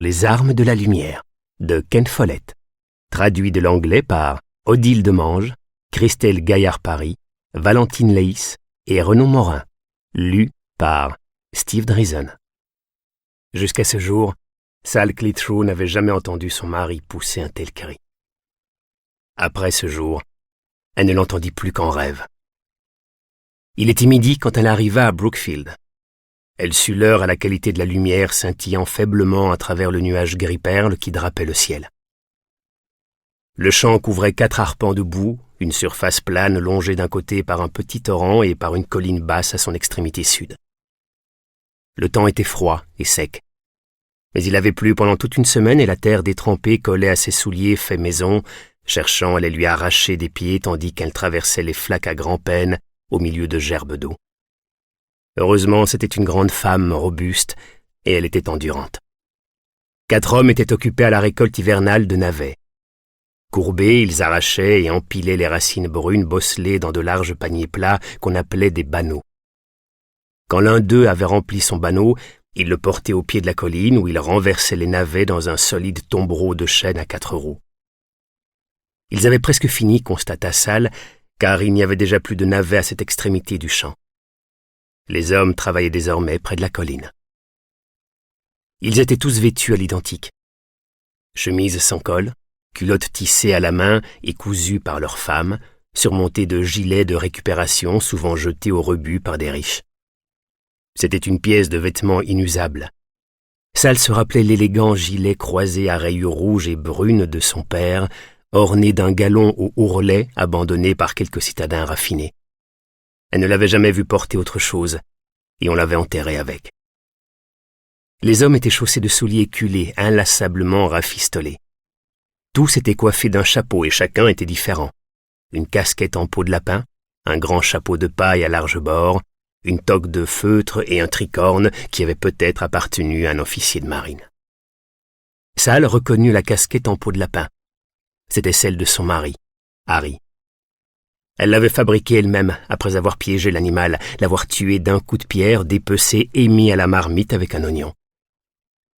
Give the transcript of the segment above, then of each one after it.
Les armes de la lumière de Ken Follett, traduit de l'anglais par Odile Demange, Christelle Gaillard-Paris, Valentine Leis et Renaud Morin, lu par Steve Drison. Jusqu'à ce jour, Sal Clitheroe n'avait jamais entendu son mari pousser un tel cri. Après ce jour, elle ne l'entendit plus qu'en rêve. Il était midi quand elle arriva à Brookfield. Elle sut l'heure à la qualité de la lumière scintillant faiblement à travers le nuage gris-perle qui drapait le ciel. Le champ couvrait 4 arpents de boue, une surface plane longée d'un côté par un petit torrent et par une colline basse à son extrémité sud. Le temps était froid et sec. Mais il avait plu pendant toute une semaine et la terre détrempée collait à ses souliers faits maison, cherchant à les lui arracher des pieds tandis qu'elle traversait les flaques à grand-peine au milieu de gerbes d'eau. Heureusement, c'était une grande femme robuste et elle était endurante. 4 hommes étaient occupés à la récolte hivernale de navets. Courbés, ils arrachaient et empilaient les racines brunes bosselées dans de larges paniers plats qu'on appelait des banneaux. Quand l'un d'eux avait rempli son banneau, il le portait au pied de la colline où il renversait les navets dans un solide tombereau de chêne à 4 roues. Ils avaient presque fini, constata Sal, car il n'y avait déjà plus de navets à cette extrémité du champ. Les hommes travaillaient désormais près de la colline. Ils étaient tous vêtus à l'identique. Chemises sans col, culottes tissées à la main et cousues par leurs femmes, surmontées de gilets de récupération souvent jetés au rebut par des riches. C'était une pièce de vêtements inusable. Sal se rappelait l'élégant gilet croisé à rayures rouges et brunes de son père, orné d'un galon au ourlet abandonné par quelques citadins raffinés. Elle ne l'avait jamais vu porter autre chose, et on l'avait enterré avec. Les hommes étaient chaussés de souliers éculés, inlassablement rafistolés. Tous étaient coiffés d'un chapeau et chacun était différent. Une casquette en peau de lapin, un grand chapeau de paille à large bord, une toque de feutre et un tricorne qui avait peut-être appartenu à un officier de marine. Sal reconnut la casquette en peau de lapin. C'était celle de son mari, Harry. Elle l'avait fabriquée elle-même après avoir piégé l'animal, l'avoir tué d'un coup de pierre, dépecé et mis à la marmite avec un oignon.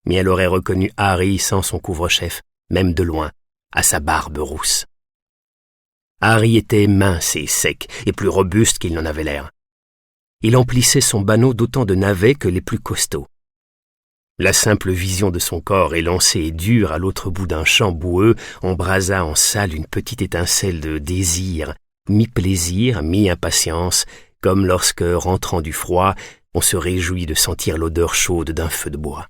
Mais elle aurait reconnu Harry sans son couvre-chef, même de loin, à sa barbe rousse. Harry était mince et sec, et plus robuste qu'il n'en avait l'air. Il emplissait son banneau d'autant de navets que les plus costauds. La simple vision de son corps élancé et dur à l'autre bout d'un champ boueux embrasa en Sal une petite étincelle de désir, mi-plaisir, mi-impatience, comme lorsque, rentrant du froid, on se réjouit de sentir l'odeur chaude d'un feu de bois.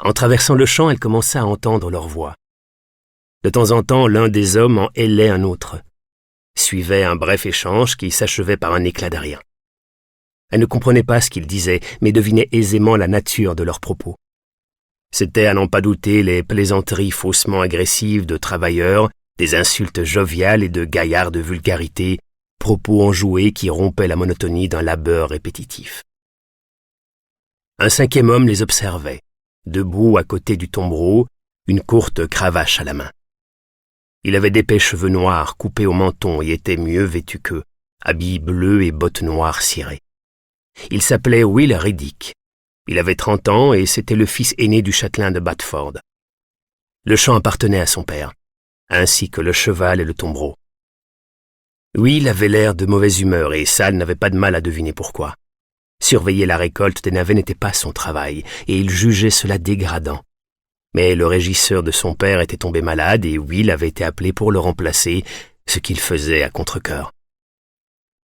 En traversant le champ, elle commença à entendre leurs voix. De temps en temps, l'un des hommes en hélait un autre. Suivait un bref échange qui s'achevait par un éclat de rire. Elle ne comprenait pas ce qu'ils disaient, mais devinait aisément la nature de leurs propos. C'étaient, à n'en pas douter, les plaisanteries faussement agressives de travailleurs, des insultes joviales et de gaillards de vulgarité, propos enjoués qui rompaient la monotonie d'un labeur répétitif. Un 5e homme les observait, debout à côté du tombereau, une courte cravache à la main. Il avait d'épais cheveux noirs coupés au menton et était mieux vêtu qu'eux, habits bleus et bottes noires cirées. Il s'appelait Will Riddick. Il avait 30 ans et c'était le fils aîné du châtelain de Batford. Le champ appartenait à son père, ainsi que le cheval et le tombereau. Will avait l'air de mauvaise humeur et Sal n'avait pas de mal à deviner pourquoi. Surveiller la récolte des navets n'était pas son travail et il jugeait cela dégradant. Mais le régisseur de son père était tombé malade et Will avait été appelé pour le remplacer, ce qu'il faisait à contre-cœur.